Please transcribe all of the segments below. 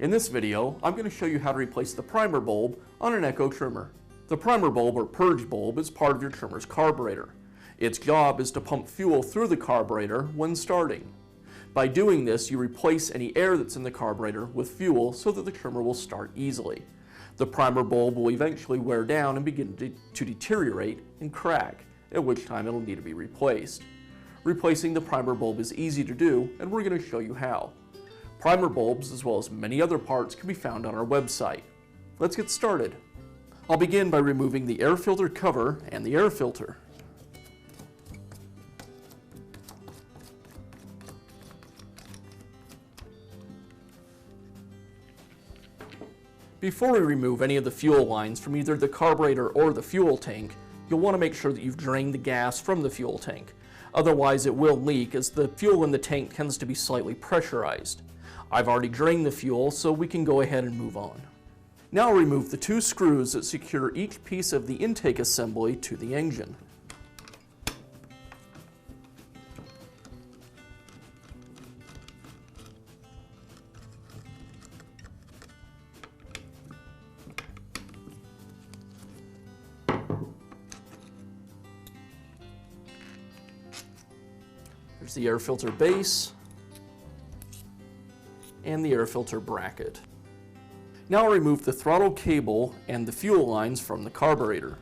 In this video, I'm going to show you how to replace the primer bulb on an Echo trimmer. The primer bulb or purge bulb is part of your trimmer's carburetor. Its job is to pump fuel through the carburetor when starting. By doing this, you replace any air that's in the carburetor with fuel so that the trimmer will start easily. The primer bulb will eventually wear down and begin to deteriorate and crack, at which time it'll need to be replaced. Replacing the primer bulb is easy to do, and we're going to show you how. Primer bulbs, as well as many other parts, can be found on our website. Let's get started. I'll begin by removing the air filter cover and the air filter. Before we remove any of the fuel lines from either the carburetor or the fuel tank, you'll want to make sure that you've drained the gas from the fuel tank. Otherwise it will leak, as the fuel in the tank tends to be slightly pressurized. I've already drained the fuel, so we can go ahead and move on. Now I'll remove the two screws that secure each piece of the intake assembly to the engine. There's the air filter base and the air filter bracket. Now I'll remove the throttle cable and the fuel lines from the carburetor.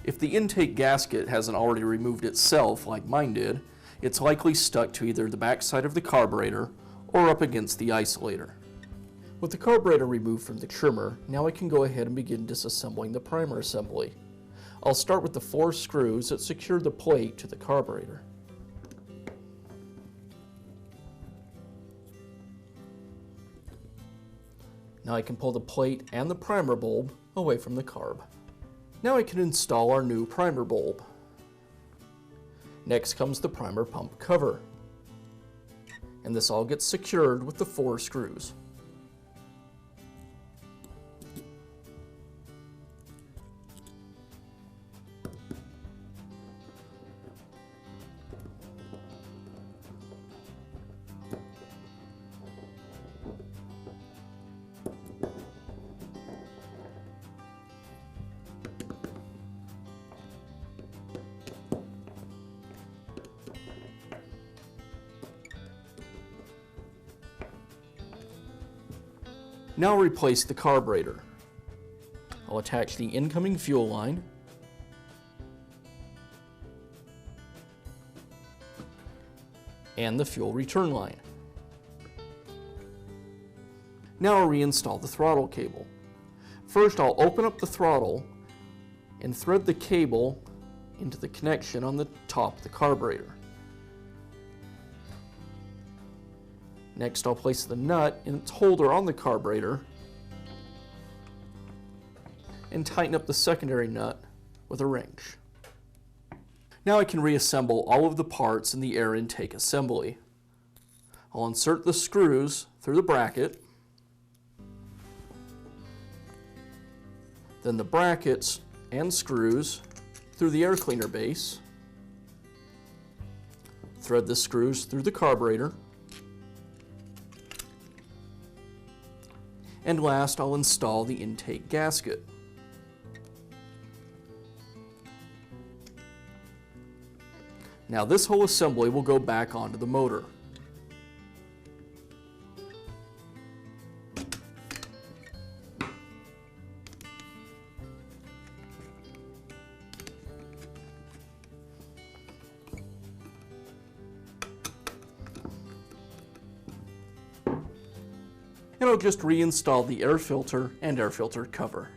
If the intake gasket hasn't already removed itself, like mine did, it's likely stuck to either the back side of the carburetor or up against the isolator. With the carburetor removed from the trimmer, now I can go ahead and begin disassembling the primer assembly. I'll start with the 4 screws that secure the plate to the carburetor. Now I can pull the plate and the primer bulb away from the carb. Now I can install our new primer bulb. Next comes the primer pump cover, and this all gets secured with the 4 screws. Now I'll replace the carburetor. I'll attach the incoming fuel line, and the fuel return line. Now I'll reinstall the throttle cable. First I'll open up the throttle and thread the cable into the connection on the top of the carburetor. Next, I'll place the nut in its holder on the carburetor and tighten up the secondary nut with a wrench. Now I can reassemble all of the parts in the air intake assembly. I'll insert the screws through the bracket, then the brackets and screws through the air cleaner base, thread the screws through the carburetor, and last I'll install the intake gasket. Now this whole assembly will go back onto the motor. And I'll just reinstall the air filter and air filter cover.